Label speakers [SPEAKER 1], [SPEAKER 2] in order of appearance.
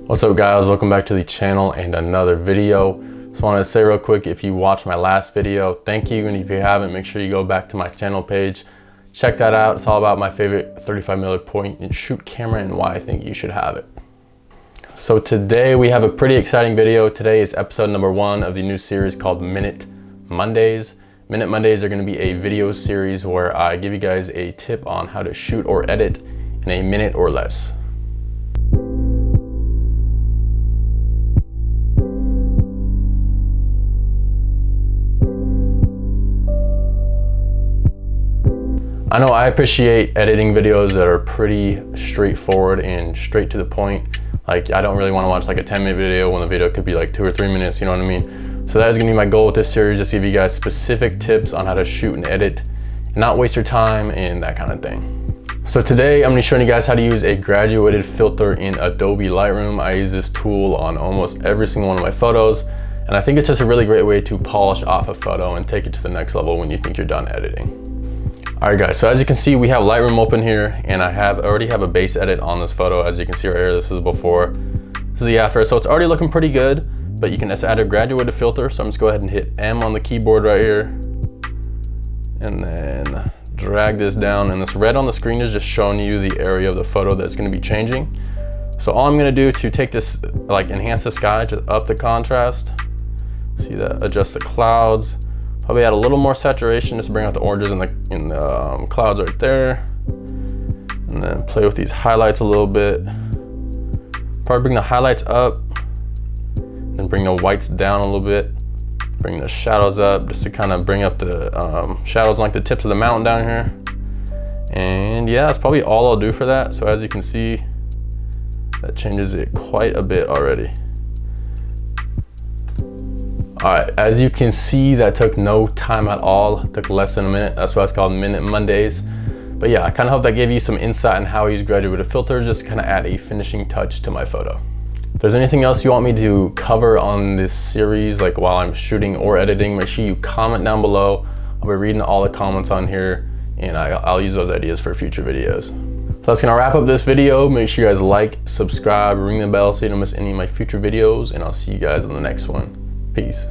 [SPEAKER 1] What's up guys, welcome back to the channel and another video. Just wanted to say real quick, if you watched my last video, thank you, and if you haven't, make sure you go back to my channel page, check that out. It's all about my favorite 35mm point and shoot camera and why I think you should have it. So today we have a pretty exciting video. Today is episode number 1 of the new series called Minute Mondays. Minute Mondays are going to be a video series where I give you guys a tip on how to shoot or edit in a minute or less. I know I appreciate editing videos that are pretty straightforward and straight to the point. Like, I don't really want to watch like a 10-minute video when the video could be like 2 or 3 minutes, you know what I mean? So that is going to be my goal with this series, just give you guys specific tips on how to shoot and edit and not waste your time and that kind of thing. So today I'm going to be showing you guys how to use a graduated filter in Adobe Lightroom. I use this tool on almost every single one of my photos, and I think it's just a really great way to polish off a photo and take it to the next level when you think you're done editing. Alright guys, so as you can see, we have Lightroom open here, and I already have a base edit on this photo. As you can see right here, this is before, this is the after. So it's already looking pretty good, but you can just add a graduated filter. So I'm just go ahead and hit M on the keyboard right here, and then drag this down, and this red on the screen is just showing you the area of the photo that's going to be changing. So all I'm going to do to take this, like enhance the sky, just up the contrast, see that, adjust the clouds, probably add a little more saturation just to bring out the oranges in the clouds right there. And then play with these highlights a little bit. Probably bring the highlights up, then bring the whites down a little bit. Bring the shadows up just to kind of bring up the shadows like the tips of the mountain down here. And yeah, that's probably all I'll do for that. So as you can see, that changes it quite a bit already. Alright, as you can see, that took no time at all. It took less than a minute. That's why it's called Minute Mondays. But yeah, I kind of hope that gave you some insight on how I use graduated filters, just to kind of add a finishing touch to my photo. If there's anything else you want me to cover on this series, like while I'm shooting or editing, make sure you comment down below. I'll be reading all the comments on here, and I'll use those ideas for future videos. So that's gonna wrap up this video. Make sure you guys like, subscribe, ring the bell so you don't miss any of my future videos, and I'll see you guys in the next one. Peace.